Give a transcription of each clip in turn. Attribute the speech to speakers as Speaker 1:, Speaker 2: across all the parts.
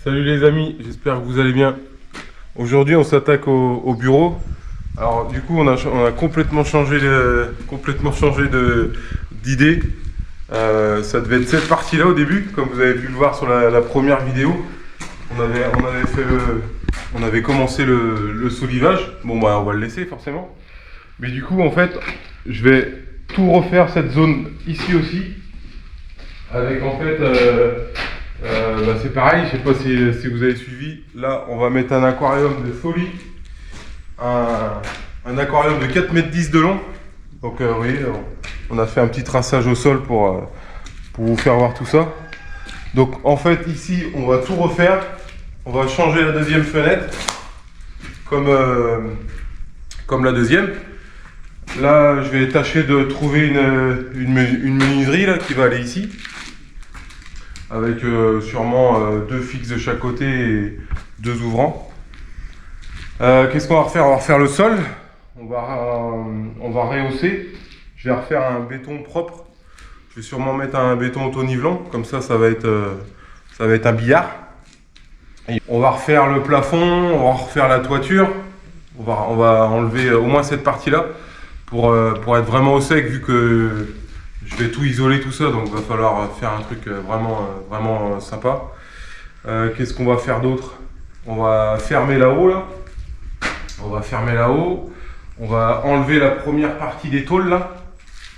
Speaker 1: Salut les amis, j'espère que vous allez bien. Aujourd'hui on s'attaque au bureau. Alors du coup on a complètement changé d'idée. Ça devait être cette partie là au début, comme vous avez pu le voir sur la première vidéo. On avait commencé le soulivage. Bon bah on va le laisser forcément. Mais du coup en fait je vais tout refaire cette zone ici aussi. Avec en fait c'est pareil, je sais pas si vous avez suivi. Là on va mettre un aquarium de folie. Un aquarium de 4,10 m de long. Donc vous voyez, on a fait un petit traçage au sol pour vous faire voir tout ça. Donc en fait ici on va tout refaire. On va changer la deuxième fenêtre comme la deuxième. Là je vais tâcher de trouver une menuiserie là, qui va aller ici. Avec sûrement deux fixes de chaque côté et deux ouvrants. Qu'est-ce qu'on va refaire? On va refaire le sol. On va rehausser. Je vais refaire un béton propre. Je vais sûrement mettre un béton auto-nivelant. Comme ça va être un billard. Et on va refaire le plafond. On va refaire la toiture. On va enlever au moins cette partie-là pour être vraiment au sec, vu que je vais tout isoler, tout ça, donc il va falloir faire un truc vraiment sympa. Qu'est-ce qu'on va faire d'autre? On va fermer là-haut, là. On va fermer là-haut. On va enlever la première partie des tôles, là.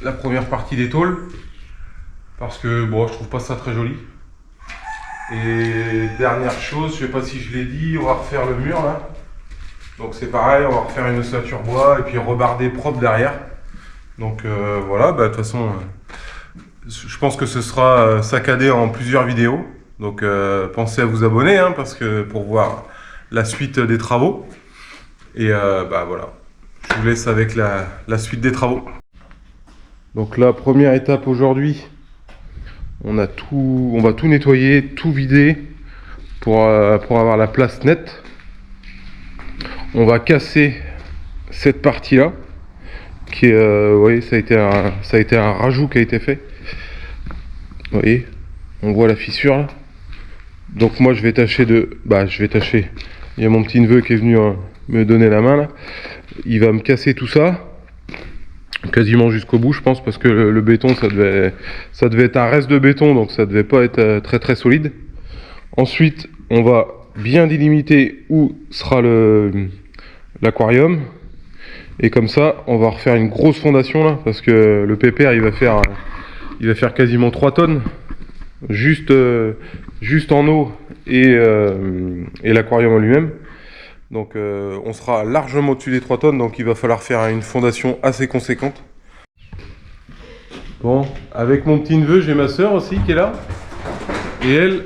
Speaker 1: La première partie des tôles. Parce que, bon, je trouve pas ça très joli. Et dernière chose, je sais pas si je l'ai dit, on va refaire le mur, là. Donc c'est pareil, on va refaire une ossature bois et puis rebarder propre derrière. Donc voilà, de toute façon... je pense que ce sera saccadé en plusieurs vidéos. Donc pensez à vous abonner parce que pour voir la suite des travaux. Et voilà, je vous laisse avec la suite des travaux. Donc la première étape aujourd'hui, on va tout nettoyer, tout vider pour avoir la place nette. On va casser cette partie là qui est, vous voyez, ça a été un rajout qui a été fait. Vous voyez, on voit la fissure là. Donc moi je vais tâcher il y a mon petit neveu qui est venu me donner la main là. Il va me casser tout ça quasiment jusqu'au bout, je pense, parce que le béton ça devait être un reste de béton, donc ça devait pas être très très solide. Ensuite on va bien délimiter où sera l'aquarium, et comme ça on va refaire une grosse fondation là, parce que le pépère il va faire quasiment 3 tonnes juste en eau et l'aquarium en lui-même. Donc on sera largement au-dessus des 3 tonnes, donc il va falloir faire une fondation assez conséquente. Bon, avec mon petit neveu, j'ai ma soeur aussi qui est là. Et elle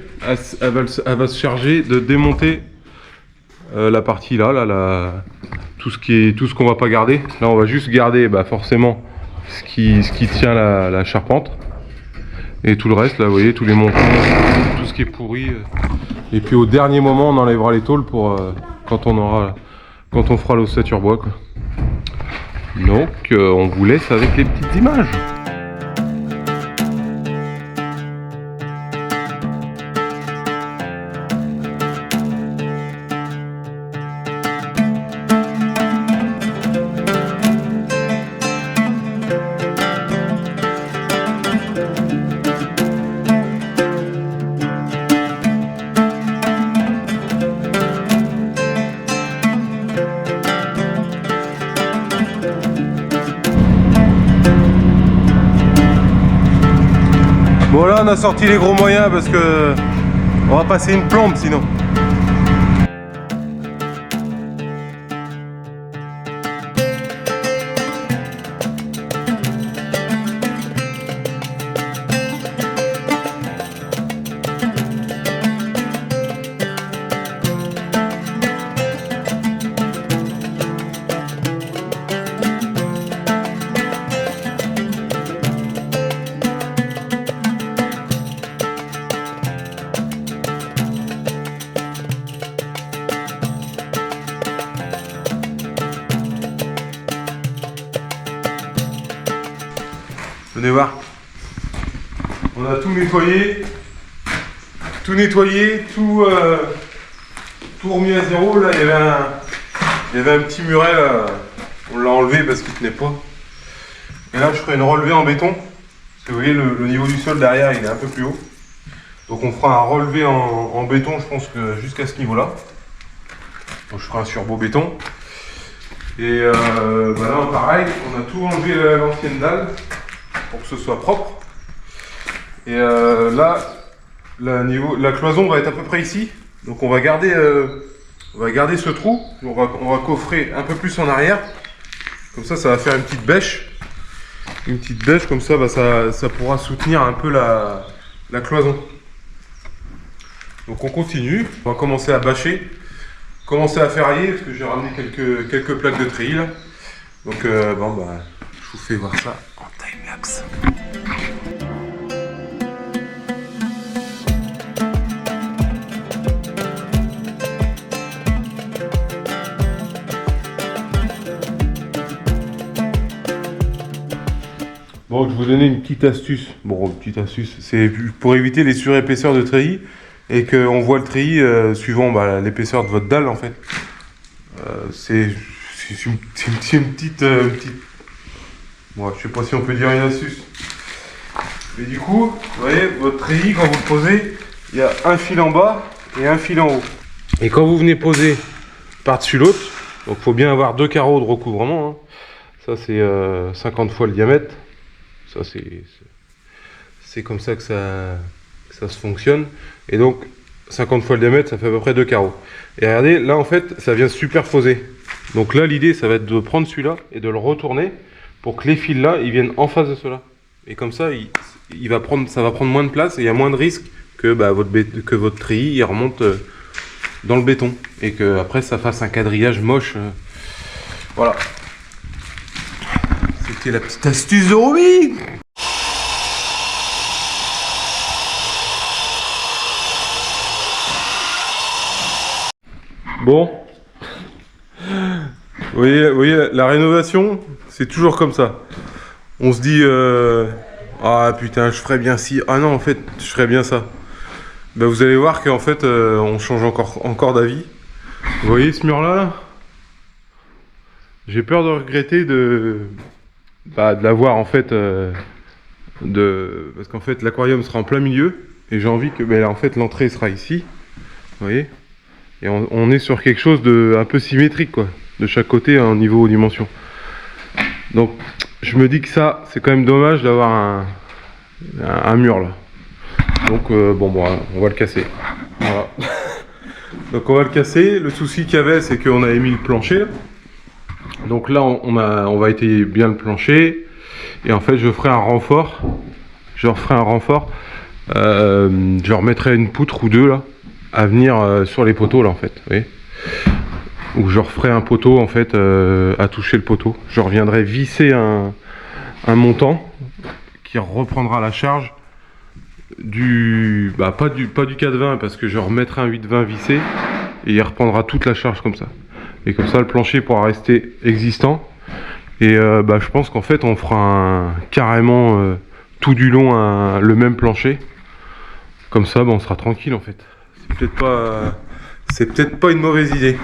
Speaker 1: va se charger de démonter la partie là, tout ce qu'on va pas garder. Là on va juste garder forcément ce qui tient la charpente. Et tout le reste, là, vous voyez, tous les montants, tout ce qui est pourri. Et puis au dernier moment, on enlèvera les tôles pour quand on fera l'ossature bois, quoi. Donc, on vous laisse avec les petites images. Bon là on a sorti les gros moyens parce que on va passer une plombe sinon. Venez voir. On a tout nettoyé. tout nettoyé, tout remis à zéro. Là, il y avait un petit muret là. On l'a enlevé parce qu'il tenait pas. Et là, je ferai une relevée en béton. Parce que vous voyez, le niveau du sol derrière, il est un peu plus haut. Donc on fera un relevé en béton, je pense que jusqu'à ce niveau-là. Donc je ferai un surbeau béton. Et bah là, pareil, on a tout enlevé l'ancienne dalle pour que ce soit propre. Et là, la cloison va être à peu près ici. Donc on va garder ce trou. On va coffrer un peu plus en arrière. Comme ça va faire une petite bêche. Une petite bêche, comme ça, bah, ça pourra soutenir un peu la cloison. Donc on continue. On va commencer à bâcher. Commencer à ferrailler, parce que j'ai ramené quelques plaques de treillis là. Donc bon, bah, je vous fais voir ça en time-lapse. Bon, je vais vous donner une petite astuce. Bon, petite astuce, c'est pour éviter les surépaisseurs de treillis et qu'on voit le treillis suivant bah, l'épaisseur de votre dalle en fait. C'est une petite. Bon, je sais pas si on peut dire une astuce. Mais du coup, vous voyez, votre treillis, quand vous le posez, il y a un fil en bas et un fil en haut. Et quand vous venez poser par-dessus l'autre, donc il faut bien avoir 2 carreaux de recouvrement. Hein. Ça, c'est 50 fois le diamètre. Ça, c'est comme ça que ça se fonctionne. Et donc, 50 fois le diamètre, ça fait à peu près 2 carreaux. Et regardez, là, en fait, ça vient se superposer. Donc là, l'idée, ça va être de prendre celui-là et de le retourner pour que les fils là, ils viennent en face de ceux-là. Et comme ça, ça va prendre moins de place et il y a moins de risque que votre treillis il remonte dans le béton. Et que après ça fasse un quadrillage moche. Voilà. C'était la petite astuce de Romy. Bon. Vous voyez, la rénovation, c'est toujours comme ça. On se dit, ah putain, je ferais bien ci. Ah non, en fait, je ferais bien ça. Ben, vous allez voir qu'en fait, on change encore d'avis. Vous voyez ce mur-là là j'ai peur de regretter de l'avoir en fait, parce qu'en fait, l'aquarium sera en plein milieu et j'ai envie que, en fait, l'entrée sera ici. Vous voyez ? Et on est sur quelque chose de un peu symétrique quoi, de chaque côté au niveau dimension. Donc je me dis que ça c'est quand même dommage d'avoir un mur là. Donc bon on va le casser. Voilà. Donc on va le casser. Le souci qu'il y avait c'est qu'on avait mis le plancher. Donc là on va étayer bien le plancher. Et en fait je ferai un renfort. Je remettrai une poutre ou deux là à venir sur les poteaux là en fait, vous voyez, où je referai un poteau en fait à toucher le poteau. Je reviendrai visser un montant qui reprendra la charge du pas du 420 parce que je remettrai un 820 vissé et il reprendra toute la charge comme ça. Et comme ça le plancher pourra rester existant et je pense qu'en fait on fera carrément tout du long le même plancher. Comme ça on sera tranquille en fait. C'est peut-être pas une mauvaise idée.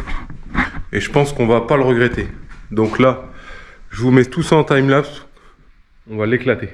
Speaker 1: Et je pense qu'on va pas le regretter. Donc là, je vous mets tout ça en time-lapse. On va l'éclater.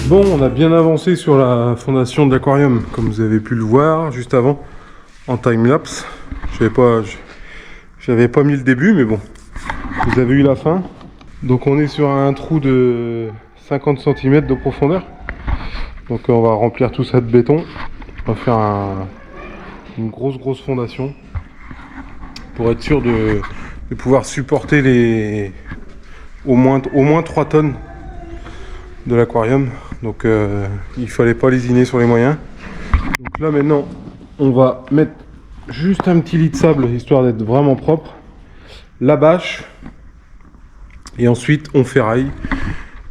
Speaker 1: Bon, on a bien avancé sur la fondation de l'aquarium, comme vous avez pu le voir juste avant, en time-lapse. J'avais pas mis le début, mais bon, vous avez eu la fin. Donc on est sur un trou de 50 cm de profondeur. Donc on va remplir tout ça de béton. On va faire une grosse fondation pour être sûr de pouvoir supporter les au moins 3 tonnes de l'aquarium. Donc il fallait pas lésiner sur les moyens. Donc là maintenant on va mettre juste un petit lit de sable histoire d'être vraiment propre, la bâche, et ensuite on ferraille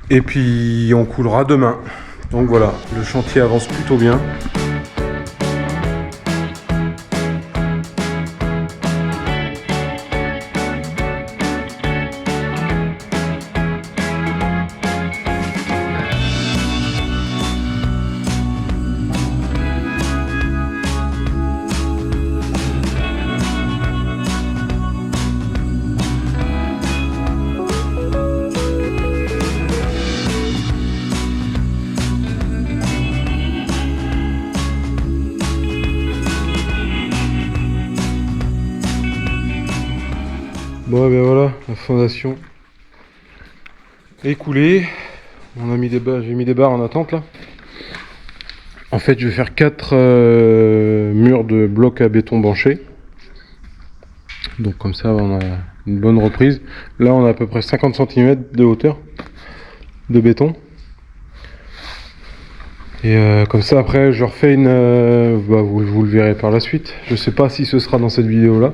Speaker 1: et puis on coulera demain. Donc voilà, le chantier avance plutôt bien. Bon, ben voilà, la fondation est coulée. On a mis des barres, j'ai mis des barres en attente là. En fait, je vais faire 4 murs de blocs à béton banché. Donc comme ça, on a une bonne reprise. Là, on a à peu près 50 cm de hauteur de béton. Et comme ça, après, je refais une... vous le verrez par la suite. Je sais pas si ce sera dans cette vidéo là.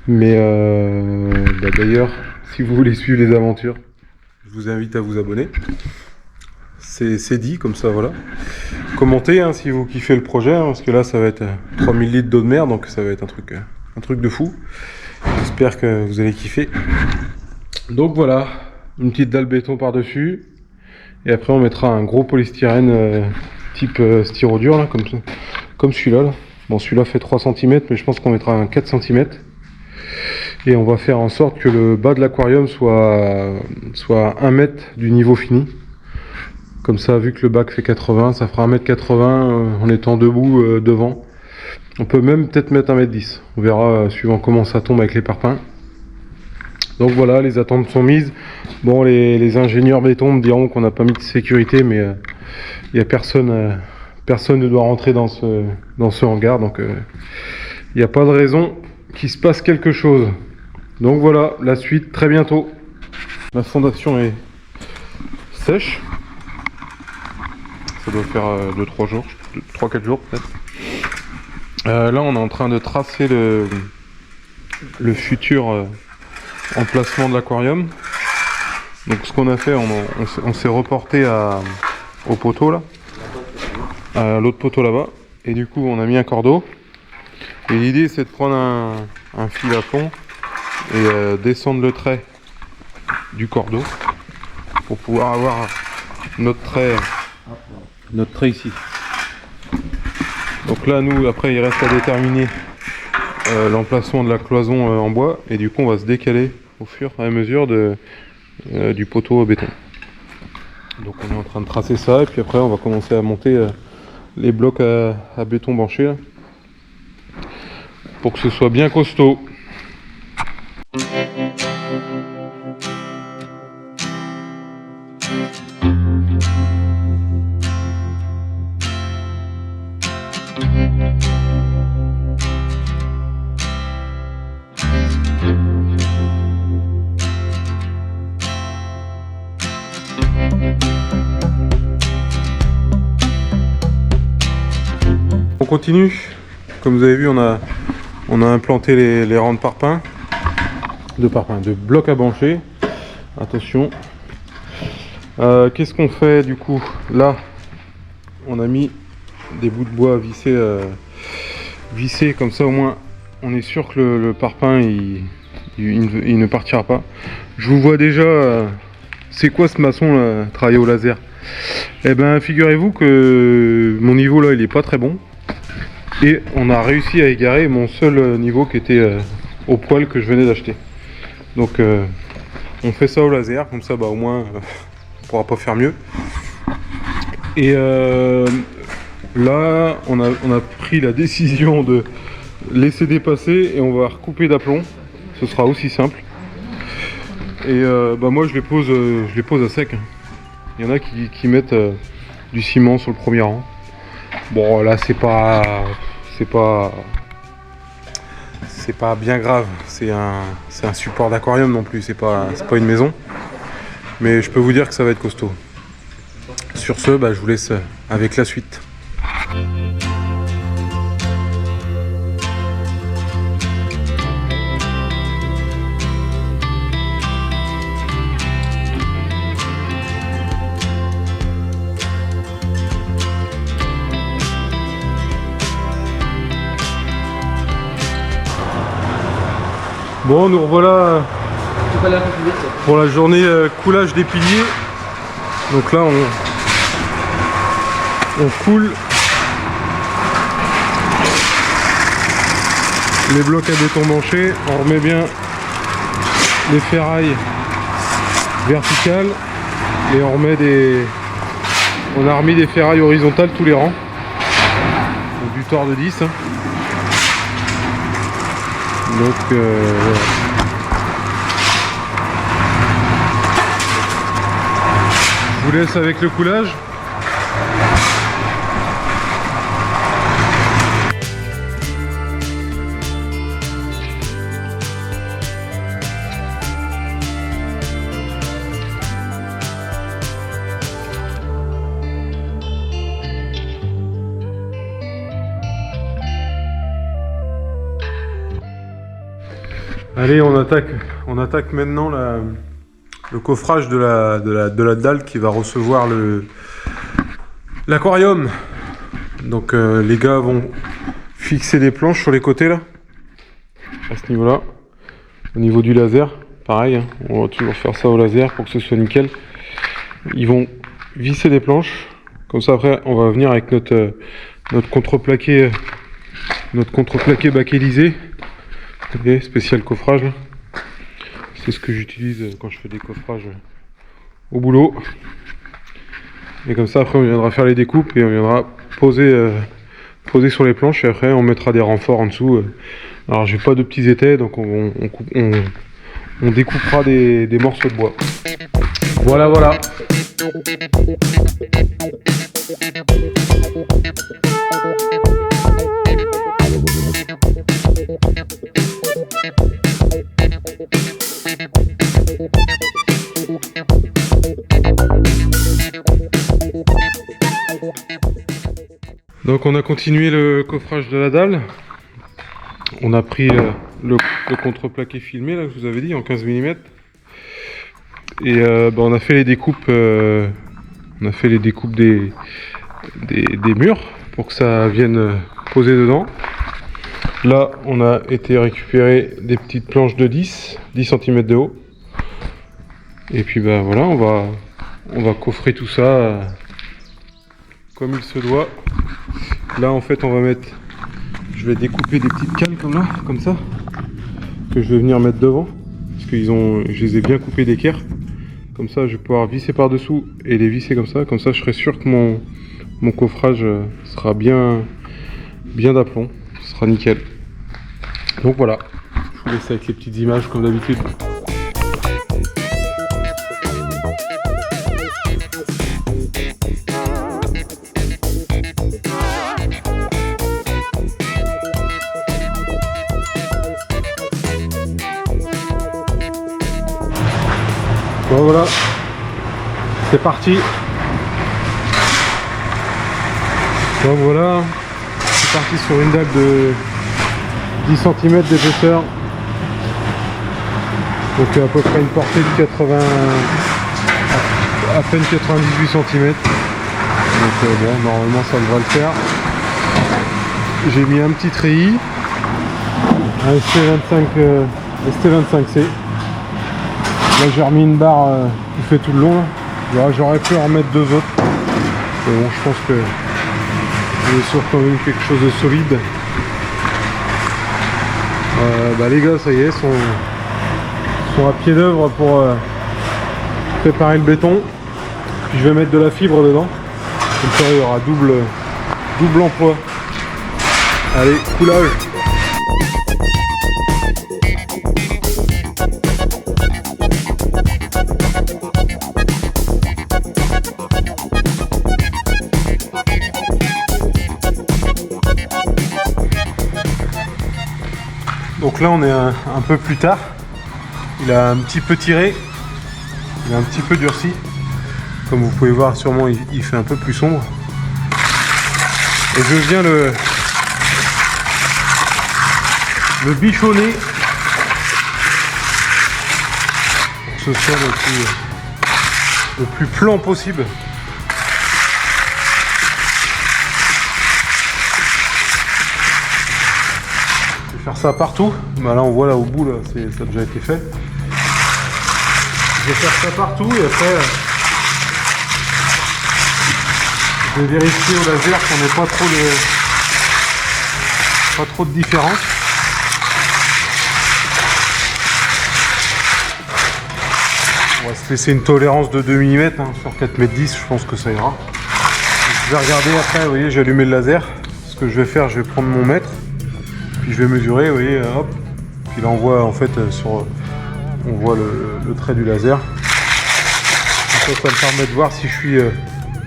Speaker 1: Mais d'ailleurs, si vous voulez suivre les aventures, je vous invite à vous abonner. C'est dit, comme ça, voilà. Commentez hein, si vous kiffez le projet, hein, parce que là, ça va être 3000 litres d'eau de mer, donc ça va être un truc de fou. J'espère que vous allez kiffer. Donc voilà, une petite dalle béton par-dessus. Et après, on mettra un gros polystyrène type styrodure, là, comme celui-là. Là. Bon, celui-là fait 3 cm, mais je pense qu'on mettra un 4 cm. Et on va faire en sorte que le bas de l'aquarium soit à 1 mètre du niveau fini. Comme ça, vu que le bac fait 80, ça fera 1m80 en étant debout devant. On peut même peut-être mettre 1m10. On verra suivant comment ça tombe avec les parpaings. Donc voilà, les attentes sont mises. Bon, les ingénieurs béton me diront qu'on n'a pas mis de sécurité, mais il n'y a personne ne doit rentrer dans ce hangar. Donc il n'y a pas de raison qu'il se passe quelque chose. Donc voilà, la suite très bientôt. La fondation est sèche. Ça doit faire 2-3 jours, 3-4 jours peut-être. Là on est en train de tracer le futur emplacement de l'aquarium. Donc ce qu'on a fait, on s'est reporté au poteau là, à l'autre poteau là-bas. Et du coup on a mis un cordeau. Et l'idée c'est de prendre un fil à fond et descendre le trait du cordeau pour pouvoir avoir notre trait ici. Donc là nous après il reste à déterminer l'emplacement de la cloison en bois, et du coup on va se décaler au fur et à mesure du poteau béton. Donc on est en train de tracer ça, et puis après on va commencer à monter les blocs à béton banché là, pour que ce soit bien costaud. On continue. Comme vous avez vu, on a implanté les rangs de parpaings, de blocs à bancher. Attention. Qu'est-ce qu'on fait du coup? Là, on a mis des bouts de bois vissés comme ça, au moins on est sûr que le parpaing il ne partira pas. Je vous vois déjà. C'est quoi ce maçon là, travailler au laser? Eh ben, figurez-vous que mon niveau là, il est pas très bon. Et on a réussi à égarer mon seul niveau qui était au poil que je venais d'acheter. Donc on fait ça au laser, comme ça bah, au moins on pourra pas faire mieux. Et là on a pris la décision de laisser dépasser, et on va recouper d'aplomb ce sera aussi simple. Et moi je les pose à sec. Il y en a qui mettent du ciment sur le premier rang. Bon là c'est pas bien grave, c'est un support d'aquarium non plus, c'est pas une maison. Mais je peux vous dire que ça va être costaud. Sur ce, je vous laisse avec la suite. Bon, nous revoilà pour la journée coulage des piliers. Donc là, on coule les blocs à béton manchés. On remet bien les ferrailles verticales et on a remis des ferrailles horizontales tous les rangs. Donc du tord de 10. Donc voilà. Je vous laisse avec le coulage. Allez, on attaque maintenant le coffrage de la dalle qui va recevoir l'aquarium. Donc les gars vont fixer des planches sur les côtés là, à ce niveau-là. Au niveau du laser, pareil, hein, on va toujours faire ça au laser pour que ce soit nickel. Ils vont visser des planches, comme ça après on va venir avec notre contreplaqué bakélisé. Et spécial coffrage, c'est ce que j'utilise quand je fais des coffrages au boulot. Et comme ça après on viendra faire les découpes et on viendra poser sur les planches et après on mettra des renforts en dessous. Alors j'ai pas de petits étais donc on découpera des morceaux de bois. Voilà. Donc on a continué le coffrage de la dalle. On a pris le contreplaqué filmé là que je vous avais dit en 15 mm. Et on a fait les découpes des murs pour que ça vienne poser dedans. Là on a été récupérer des petites planches de 10 cm de haut. Et puis voilà, on va coffrer tout ça comme il se doit. Là en fait je vais découper des petites cales comme ça, que je vais venir mettre devant, parce que je les ai bien coupés d'équerre. Comme ça je vais pouvoir visser par dessous et les visser comme ça je serai sûr que mon coffrage sera bien d'aplomb, ce sera nickel. Donc voilà, je vous laisse avec les petites images comme d'habitude. Bon voilà, c'est parti. Donc voilà, c'est parti sur une dalle de 10 cm d'épaisseur. Donc à peu près une portée de à peine 98 cm. Donc bon, normalement ça devrait le faire. J'ai mis un petit treillis, un ST25C. Là j'ai remis une barre qui fait tout le long là. J'aurais pu en remettre deux autres. Mais bon, je pense que on est sur quand même quelque chose de solide. Les gars ça y est, sont à pied d'œuvre pour préparer le béton. Puis je vais mettre de la fibre dedans. Comme ça il y aura double emploi. Allez, coulage.
Speaker 2: Donc là on est un peu plus tard. Il a un petit peu tiré. Il est un petit peu durci. Comme vous pouvez voir, sûrement il fait un peu plus sombre. Et je viens le bichonner pour que ce soit le plus plan possible. Je vais faire ça partout. Bah là on voit là au bout, là, ça a déjà été fait. Je vais faire ça partout et après je vais vérifier au laser qu'on n'ait pas trop de différence. On va se laisser une tolérance de 2 mm sur 4,10 m, je pense que ça ira. Donc, je vais regarder après, vous voyez, j'ai allumé le laser. Ce que je vais faire, je vais prendre mon mètre, puis je vais mesurer, vous voyez, hop. Puis là on voit en fait on voit le trait du laser. Donc ça me permet de voir si je suis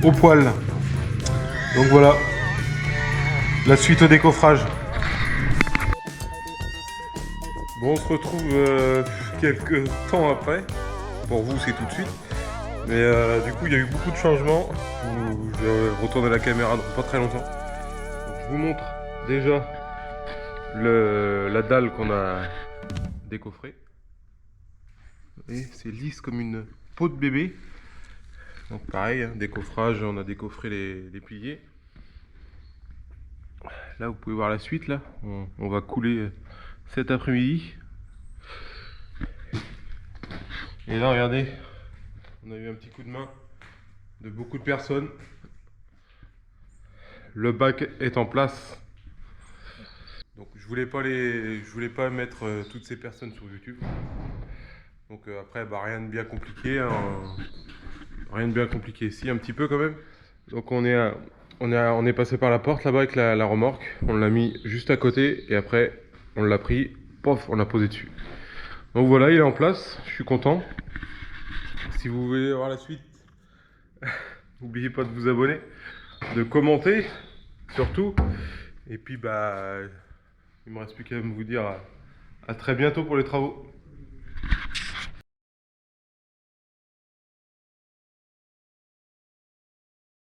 Speaker 2: au poil. Donc voilà, la suite au décoffrage. Bon, on se retrouve quelques temps après. Pour vous, c'est tout de suite. Mais du coup, il y a eu beaucoup de changements. Je vais retourner la caméra dans pas très longtemps. Donc, je vous montre déjà la dalle qu'on a décoffrée. Et c'est lisse comme une peau de bébé. Donc pareil, hein, décoffrage, on a décoffré les piliers. Là vous pouvez voir la suite, là on va couler cet après-midi. Et là regardez, on a eu un petit coup de main de beaucoup de personnes. Le bac est en place. Donc je voulais pas mettre toutes ces personnes sur YouTube. Donc après bah, rien de bien compliqué, hein. Rien de bien compliqué, si un petit peu quand même. Donc on est passé par la porte là-bas avec la remorque. On l'a mis juste à côté et après on l'a pris, pof, on l'a posé dessus. Donc voilà, il est en place, je suis content. Si vous voulez voir la suite, n'oubliez pas de vous abonner, de commenter surtout. Et puis bah, il me reste plus qu'à vous dire à très bientôt pour les travaux.